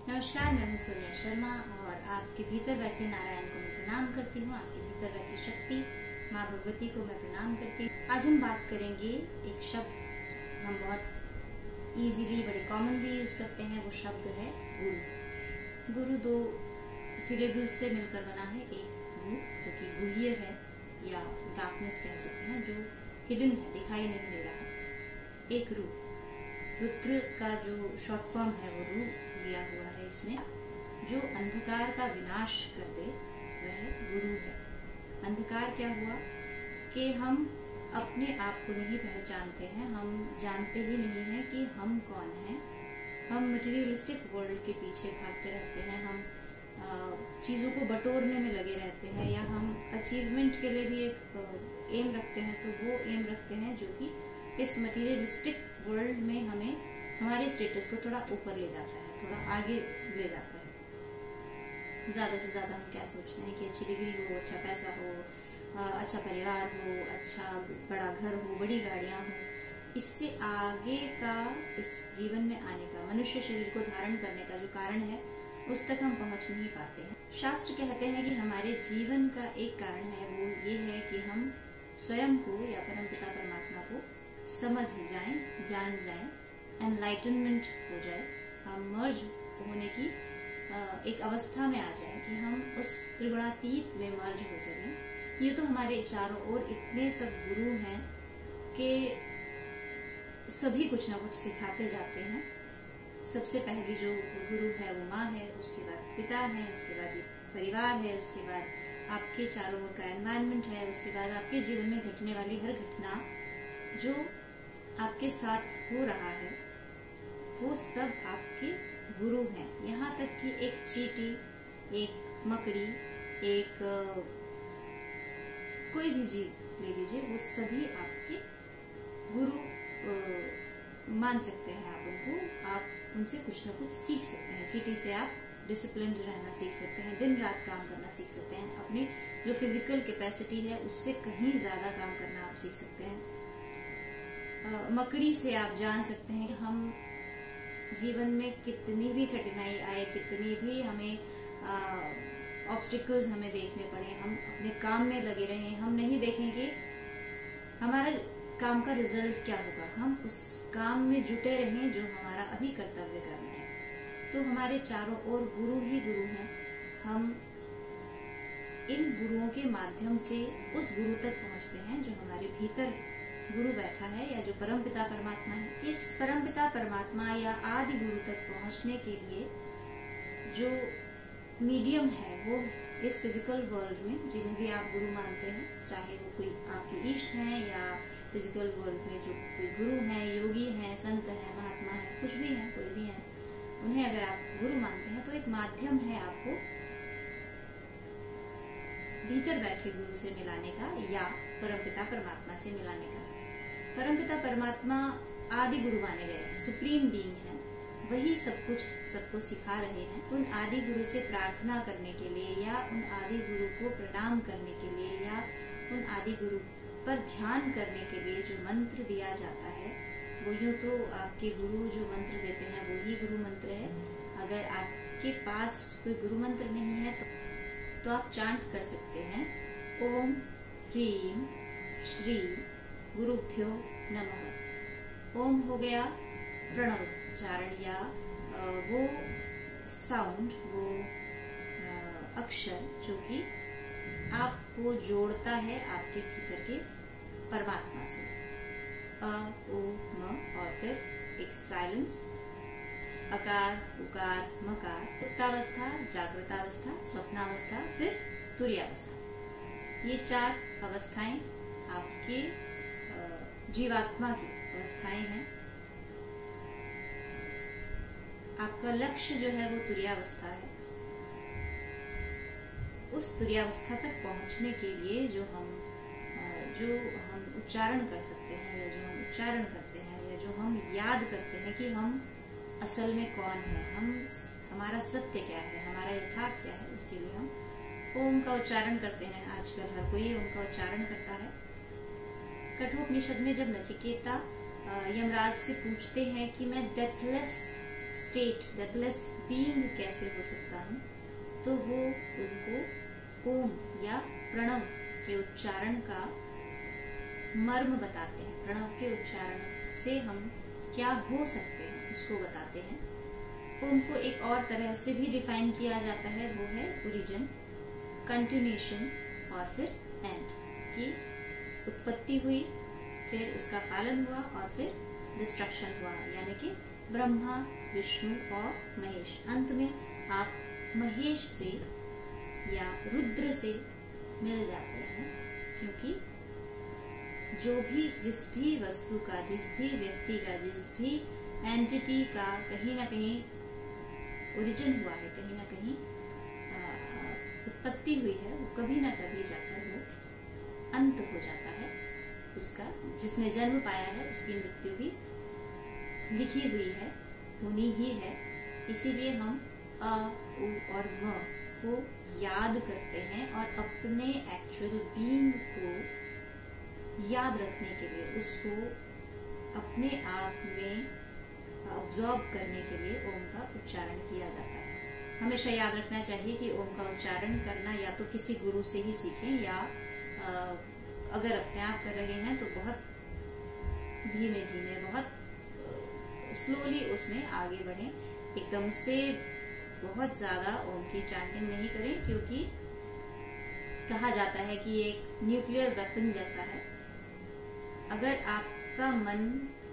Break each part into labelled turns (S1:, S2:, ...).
S1: नमस्कार, मैं हूँ सोनिया शर्मा और आपके भीतर बैठे नारायण को मैं प्रणाम करती हूँ। आपके भीतर बैठी शक्ति माँ भगवती को मैं प्रणाम करती हूँ। आज हम बात करेंगे एक शब्द हम बहुत इजीली बड़े कॉमनली यूज करते हैं। वो शब्द है गुरु। गुरु दो सिलेबल से मिलकर बना है। एक गु जो कि गुह्य है या डार्कनेस कह सकते हैं, जो हिडन है, दिखाई नहीं दे रहा है। एक रू, रुद्र का जो शॉर्ट फॉर्म है वो रू लिया हुआ है इसमें। जो अंधकार का विनाश कर दे वह गुरु है। अंधकार क्या हुआ कि हम अपने आप को नहीं पहचानते हैं, हम जानते ही नहीं हैं कि हम कौन हैं। हम मटेरियलिस्टिक वर्ल्ड के पीछे भागते रहते हैं, हम चीजों को बटोरने में लगे रहते हैं, या हम अचीवमेंट के लिए भी एक एम रखते हैं। तो वो एम रखते हैं जो कि इस मटेरियलिस्टिक वर्ल्ड में हमें हमारे स्टेटस को थोड़ा ऊपर ले जाता है, थोड़ा आगे ले जाता है। ज्यादा से ज्यादा हम क्या सोचते हैं कि अच्छी डिग्री हो, अच्छा पैसा हो, अच्छा परिवार हो, अच्छा बड़ा घर हो, बड़ी गाड़ियां हो। इससे आगे का इस जीवन में आने का, मनुष्य शरीर को धारण करने का जो कारण है उस तक हम पहुंच नहीं पाते हैं। शास्त्र कहते हैं कि हमारे जीवन का एक कारण है, वो ये है कि हम स्वयं को या परमपिता परमात्मा को समझ जाएं, जान जाएं, एनलाइटनमेंट हो जाए, हम मर्ज होने की एक अवस्था में आ जाए कि हम उस त्रिगुणातीत में मर्ज हो सकें। ये तो हमारे चारों ओर इतने सब गुरु हैं कि सभी कुछ ना कुछ सिखाते जाते हैं। सबसे पहली जो गुरु है वो माँ है, उसके बाद पिता है, उसके बाद परिवार है, उसके बाद आपके चारों ओर का एनवायरनमेंट है, उसके बाद आपके जीवन में घटने वाली हर घटना जो आपके साथ हो रहा है वो सब आपके गुरु हैं। यहाँ तक कि एक चींटी, एक मकड़ी, एक कोई भी जीव ले लीजिए, वो सभी आपके गुरु मान सकते हैं। आप उनको, आप उनसे कुछ ना कुछ सीख सकते हैं। चींटी से आप डिसिप्लिन रहना सीख सकते हैं, दिन रात काम करना सीख सकते हैं, अपनी जो फिजिकल कैपेसिटी है उससे कहीं ज्यादा काम करना आप सीख सकते हैं। मकड़ी से आप जान सकते हैं कि हम जीवन में कितनी भी कठिनाई आए, कितनी भी हमें ऑब्स्टिकल्स हमें देखने पड़े, हम अपने काम में लगे रहें, हम नहीं देखेंगे हमारा काम का रिजल्ट क्या होगा, हम उस काम में जुटे रहें जो हमारा अभी कर्तव्य करना है। तो हमारे चारों ओर गुरु ही गुरु हैं। हम इन गुरुओं के माध्यम से उस गुरु तक पहुंचते हैं जो हमारे भीतर गुरु बैठा है, या जो परमपिता परमात्मा है। इस परमपिता परमात्मा या आदि गुरु तक पहुंचने के लिए जो मीडियम है वो इस फिजिकल वर्ल्ड में जिन्हें भी आप गुरु मानते हैं, चाहे वो कोई आपके इष्ट हैं या फिजिकल वर्ल्ड में जो कोई गुरु हैं, योगी हैं, संत हैं, महात्मा हैं, कुछ भी हैं, कोई भी हैं, उन्हें अगर आप गुरु मानते हैं तो एक माध्यम है आपको भीतर बैठे गुरु से मिलाने का या परमपिता परमात्मा से मिलाने का। परमपिता परमात्मा आदि गुरु माने गए हैं, सुप्रीम बीइंग है, वही सब कुछ सबको सिखा रहे हैं। उन आदि गुरु से प्रार्थना करने के लिए या उन आदि गुरु को प्रणाम करने के लिए या उन आदि गुरु पर ध्यान करने के लिए जो मंत्र दिया जाता है वो, यूं तो आपके गुरु जो मंत्र देते हैं वो ही गुरु मंत्र है। अगर आपके पास कोई गुरु मंत्र नहीं है तो आप चांट कर सकते हैं, ओम ह्रीम श्री गुरुभ्यो नमः। ओम हो गया प्रणव उच्चारण या वो साउंड, वो अक्षर जो कि आपको जोड़ता है आपके भीतर के परमात्मा से। अ, ओ, म और फिर एक साइलेंस, अकार, उकार, मकार, सुप्तावस्था, जागृतावस्था, स्वप्नावस्था, फिर तुरीयावस्था। ये चार अवस्थाएं आपके जीवात्मा की अवस्थाएं हैं। आपका लक्ष्य जो है वो तुरीयावस्था है। उस तुरीयावस्था तक पहुंचने के लिए जो हम उच्चारण कर सकते हैं, या जो हम उच्चारण करते हैं, या जो हम याद करते हैं कि हम असल में कौन है, हमारा सत्य क्या है, हमारा यथार्थ क्या है, उसके लिए हम ओम का उच्चारण करते हैं। आजकल हर कोई ओम का उच्चारण करता है। कठोपनिषद में जब नचिकेता यमराज से पूछते हैं कि मैं डेथलेस स्टेट, डेथलेस बीइंग कैसे हो सकता हूँ, तो वो उनको ओम या प्रणव के उच्चारण का मर्म बताते हैं। प्रणव के उच्चारण से हम क्या हो सकते हैं उसको बताते हैं। ओम को एक और तरह से भी डिफाइन किया जाता है, वो है ओरिजिन, कंटिन्यूएशन और फिर एंड, की उत्पत्ति हुई, फिर उसका पालन हुआ और फिर डिस्ट्रक्शन हुआ, यानी कि ब्रह्मा, विष्णु और महेश। अंत में आप महेश से या रुद्र से मिल जाते हैं, क्योंकि जो भी, जिस भी वस्तु का, जिस भी व्यक्ति का, जिस भी एंटिटी का कहीं ना कहीं ओरिजिन हुआ है, कहीं ना कहीं उत्पत्ति हुई है, वो कभी ना कभी जाकर वो अंत हो जाता है उसका। जिसने जन्म पाया है उसकी मृत्यु भी लिखी हुई है, होनी ही है। इसीलिए हम अ, उ और म को याद करते हैं और अपने एक्चुअल बीइंग को याद रखने के लिए, उसको अपने आप में ऑब्जॉर्ब करने के लिए ओम का उच्चारण किया जाता है। हमेशा याद रखना चाहिए कि ओम का उच्चारण करना या तो किसी गुरु से ही सीखें, या अगर अपने आप कर रहे हैं तो बहुत धीमे धीमे, बहुत स्लोली उसमें आगे बढ़ें। एकदम से बहुत ज्यादा ओम की चैंटिंग नहीं करें, क्योंकि कहा जाता है कि ये एक न्यूक्लियर वेपन जैसा है। अगर आपका मन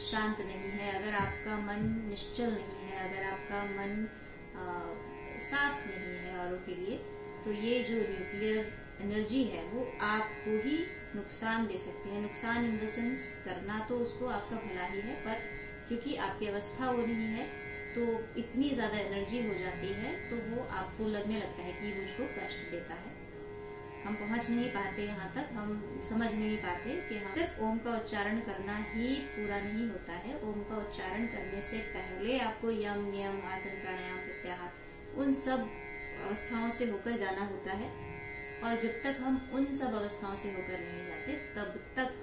S1: शांत नहीं है, अगर आपका मन निश्चल नहीं है, अगर आपका मन साफ नहीं है औरों के लिए, तो ये जो न्यूक्लियर एनर्जी है वो आपको ही नुकसान दे सकती है। नुकसान इन द सेंस, करना तो उसको आपका भला ही है, पर क्योंकि आपकी अवस्था वो नहीं है तो इतनी ज्यादा एनर्जी हो जाती है तो वो आपको लगने लगता है कि मुझको कष्ट देता है। हम पहुंच नहीं पाते यहाँ तक, हम समझ नहीं पाते कि हम सिर्फ ओम का उच्चारण करना ही पूरा नहीं होता है। ओम का उच्चारण करने से पहले आपको यम, नियम, आसन, प्राणायाम, प्रत्याहार, उन सब अवस्थाओं से होकर जाना होता है। और जब तक हम उन सब अवस्थाओं से होकर नहीं जाते, तब तक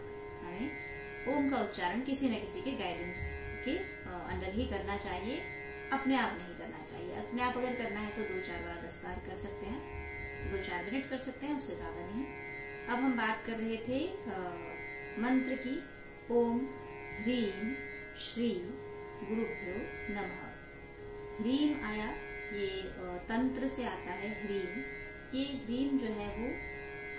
S1: हमें ओम का उच्चारण किसी न किसी के गाइडेंस के अंडर ही करना चाहिए, अपने आप नहीं करना चाहिए। अपने आप अगर करना है तो 2-4 बार 10 बार कर सकते हैं, 2-4 मिनट कर सकते हैं, उससे ज्यादा नहीं। अब हम बात कर रहे थे मंत्र की। ओम ह्रीम श्री गुरुभ्यो नमः। ह्रीम आया, ये तंत्र से आता है ह्रीम। ये ह्रीम जो है वो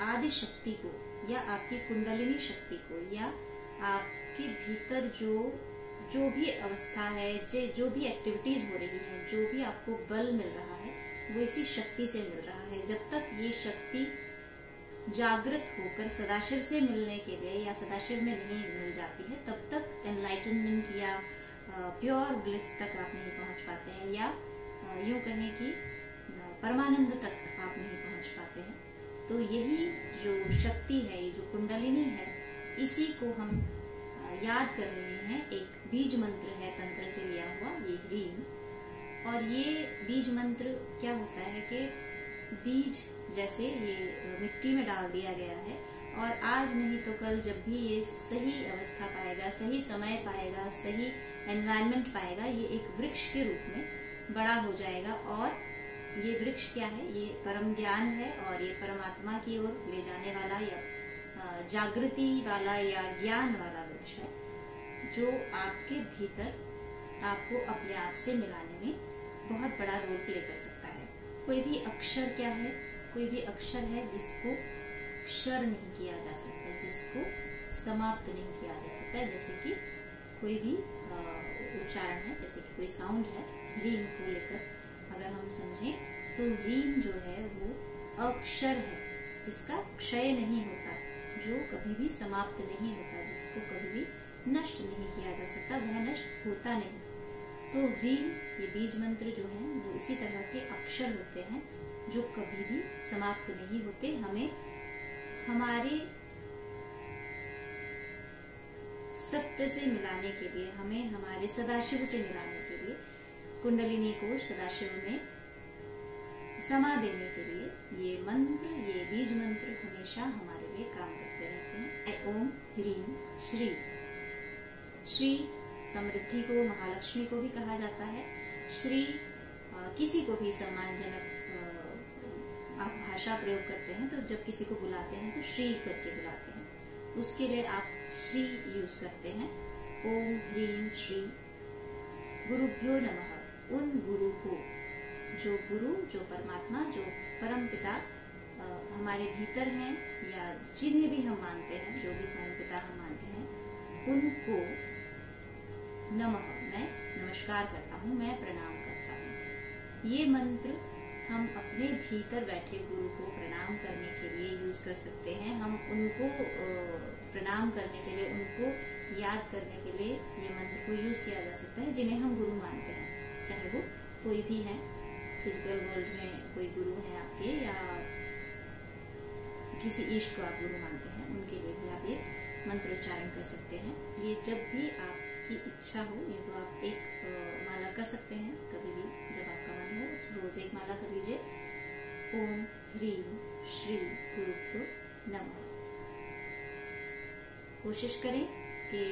S1: आदि शक्ति को, या आपकी कुंडलिनी शक्ति को, या आपके भीतर जो भी अवस्था है, जो भी एक्टिविटीज हो रही है, जो भी आपको बल मिल रहा है, वो इसी शक्ति से मिल रहा है। जब तक ये शक्ति जागृत होकर सदाशिव से मिलने के लिए या सदाशिव में नहीं मिल जाती है, तब तक एनलाइटनमेंट या प्योर ब्लिस तक आप नहीं पहुंच पाते हैं, या यूं कहें कि परमानंद तक आप नहीं पहुंच पाते हैं। तो यही जो शक्ति है, ये जो कुंडलिनी है, इसी को हम याद कर रहे हैं। एक बीज मंत्र है तंत्र से लिया हुआ, ये ह्रीम। और ये बीज मंत्र क्या होता है कि बीज जैसे ये मिट्टी में डाल दिया गया है, और आज नहीं तो कल जब भी ये सही अवस्था पाएगा, सही समय पाएगा, सही एनवायरनमेंट पाएगा, ये एक वृक्ष के रूप में बड़ा हो जाएगा। और ये वृक्ष क्या है? ये परम ज्ञान है, और ये परमात्मा की ओर ले जाने वाला या जागृति वाला या ज्ञान वाला वृक्ष है, जो आपके भीतर आपको अपने आप से मिलाने में बहुत बड़ा रोल प्ले कर सकता है। कोई भी अक्षर क्या है? कोई भी अक्षर है जिसको क्षर नहीं किया जा सकता, जिसको समाप्त नहीं किया जा सकता। जैसे कि कोई भी उच्चारण है, जैसे कि कोई साउंड है, रीम को लेकर अगर हम समझें तो रीम जो है वो अक्षर है जिसका क्षय नहीं होता, जो कभी भी समाप्त नहीं होता, जिसको कभी भी नष्ट नहीं किया जा सकता, वह नष्ट होता नहीं। तो ह्रीम, ये बीज मंत्र जो है वो इसी तरह के अक्षर होते हैं जो कभी भी समाप्त नहीं होते। हमें हमारे सत्य से मिलाने के लिए, हमें हमारे सदाशिव से मिलाने के लिए, कुंडलिनी को सदाशिव में समा देने के लिए ये मंत्र, ये बीज मंत्र हमेशा हमारे लिए काम करते रहते हैं। ओम ह्रीम श्री। श्री समृद्धि को, महालक्ष्मी को भी कहा जाता है, श्री किसी को भी सम्मानजनक आप भाषा प्रयोग करते हैं, तो जब किसी को बुलाते हैं तो श्री करके बुलाते हैं। उसके लिए आप श्री यूज करते हैं। ओम ह्रीम श्री गुरुभ्यो नमः। उन गुरु को, जो परमात्मा, जो परम पिता हमारे भीतर हैं, या जिन्हें भी हम मानते हैं, जो भी परम पिता हम मानते हैं, उनको नमः, मैं नमस्कार करता हूँ, मैं प्रणाम करता हूँ। ये मंत्र हम अपने भीतर बैठे गुरु को प्रणाम करने के लिए यूज कर सकते हैं। हम उनको प्रणाम करने के लिए, उनको याद करने के लिए ये मंत्र को यूज किया जा सकता है, जिन्हें हम गुरु मानते हैं, चाहे वो कोई भी है। फिजिकल वर्ल्ड में कोई गुरु है आपके, या किसी ईष्ट को आप गुरु मानते हैं, उनके लिए भी आप ये मंत्रोच्चारण कर सकते हैं। ये जब भी आपकी इच्छा हो, ये तो आप एक माला कर सकते हैं कभी भी, जब आपका मन हो, रोज एक माला कर लीजिए। ओम ह्रीम श्री गुरुभ्यो नमः। कोशिश करें कि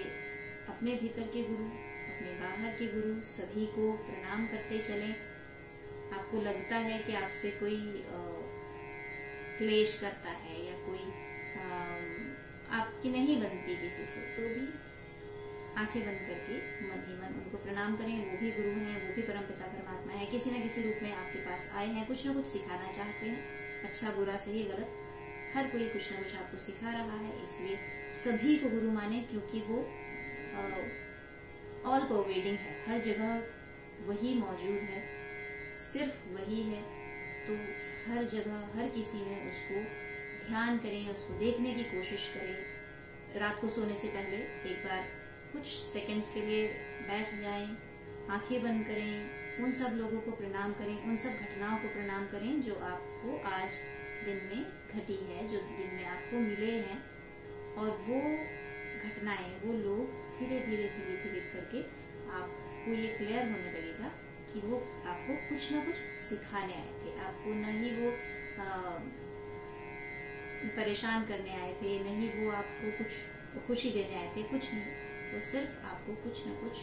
S1: अपने भीतर के गुरु, अपने बाहर के गुरु, सभी को प्रणाम करते चलें। आपको लगता है कि आपसे कोई क्लेश करता है, या कोई आपकी नहीं बनती किसी से, तो भी आंखें बंद करके मन ही मन उनको प्रणाम करें। वो भी गुरु हैं, वो भी परमपिता परमात्मा है, किसी न किसी रूप में आपके पास आए हैं, कुछ न कुछ सिखाना चाहते हैं। अच्छा बुरा सही गलत, हर कोई कुछ न कुछ आपको सिखा रहा है। इसलिए सभी को गुरु माने, क्योंकि वो ऑल परवेडिंग है, हर जगह वही मौजूद है, सिर्फ वही है। तो हर जगह, हर किसी में उसको ध्यान करें, उसको देखने की कोशिश करें। रात को सोने से पहले एक बार कुछ सेकंड्स के लिए बैठ जाएं, आंखें बंद करें, उन सब लोगों को प्रणाम करें, उन सब घटनाओं को प्रणाम करें जो आपको आज दिन में घटी है, जो दिन में आपको मिले हैं। और वो घटनाएं, वो लोग धीरे धीरे धीरे धीरे करके आपको ये क्लियर होने लगेगा कि वो आपको कुछ ना कुछ सिखाने आए थे। आपको न ही वो परेशान करने आए थे, न ही वो आपको कुछ खुशी देने आए थे, कुछ नहीं। वो सिर्फ आपको कुछ न कुछ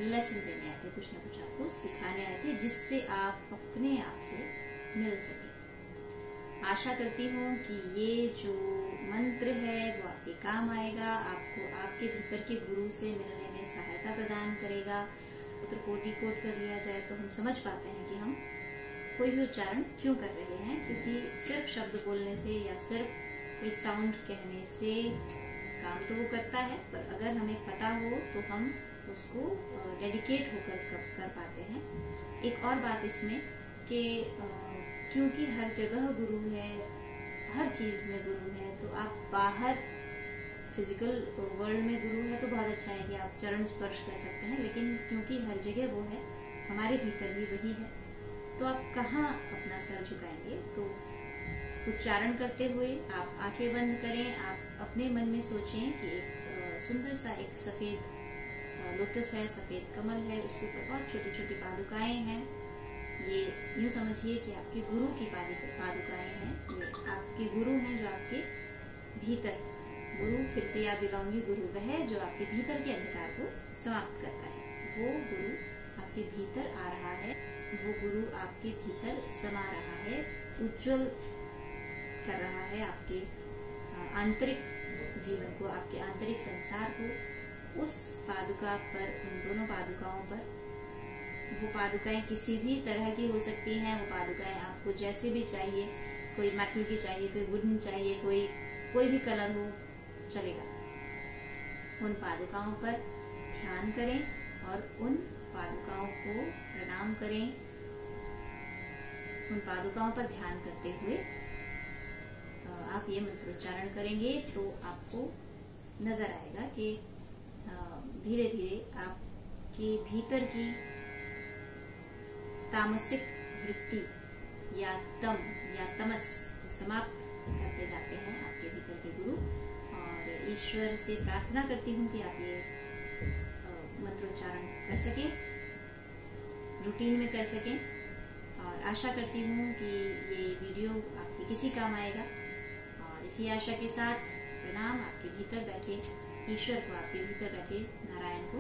S1: लेसन देने आए थे, कुछ न कुछ आपको सिखाने आए थे, जिससे आप अपने आप से मिल सके। आशा करती हूँ कि ये जो मंत्र है वो आपके काम आएगा, आपको आपके भीतर के गुरु से मिलने में सहायता प्रदान करेगा। उत्तर कोटि कोट कर लिया जाए तो हम समझ पाते हैं कि हम कोई भी उच्चारण क्यों कर रहे हैं, क्योंकि सिर्फ शब्द बोलने से या सिर्फ कोई साउंड कहने से काम तो वो करता है, पर अगर हमें पता हो तो हम उसको डेडिकेट होकर कर पाते हैं। एक और बात इसमें कि क्योंकि हर जगह गुरु है, हर चीज में गुरु है, तो आप बाहर फिजिकल वर्ल्ड में गुरु है तो बहुत अच्छा है कि आप चरण स्पर्श कर सकते हैं, लेकिन क्योंकि हर जगह वो है, हमारे भीतर भी वही है, तो आप कहाँ अपना सर झुकाएंगे। तो उच्चारण करते हुए आप आंखें बंद करें, आप अपने मन में सोचें कि एक सुंदर सा एक सफेद लोटस है, सफेद कमल है, उसके ऊपर बहुत छोटी छोटी पादुकाएं हैं। ये यूं समझिए कि आपके गुरु की पादुकाएं हैं, ये आपके गुरु हैं जो आपके भीतर, गुरु फिर से याद दिलाऊंगी, गुरु वह है जो आपके भीतर के अंधकार को समाप्त करता है। वो गुरु आपके भीतर आ रहा है, वो गुरु आपके भीतर समा रहा है, उज्जवल कर रहा है आपके आंतरिक जीवन को, आपके आंतरिक संसार को। उस पादुका पर, उन दोनों पादुकाओं पर, वो पादुकाएं किसी भी तरह की हो सकती हैं, वो पादुकाएं आपको जैसे भी चाहिए, कोई मेटल की चाहिए, कोई वुडन चाहिए, कोई भी कलर हो चलेगा। उन पादुकाओं पर ध्यान करें और उन पादुकाओं को प्रणाम करें। उन पादुकाओं पर ध्यान करते हुए आप ये मंत्रोच्चारण करेंगे तो आपको नजर आएगा कि धीरे धीरे आपके भीतर की तामसिक वृत्ति या तम या तमस को समाप्त करते जाते हैं आपके भीतर के गुरु। और ईश्वर से प्रार्थना करती हूँ कि आप ये मंत्रोच्चारण कर सकें, रूटीन में कर सकें, और आशा करती हूँ कि ये वीडियो आपके किसी काम आएगा। और इसी आशा के साथ प्रणाम। आपके भीतर बैठे ईश्वर को, आपके भीतर बैठे नारायण को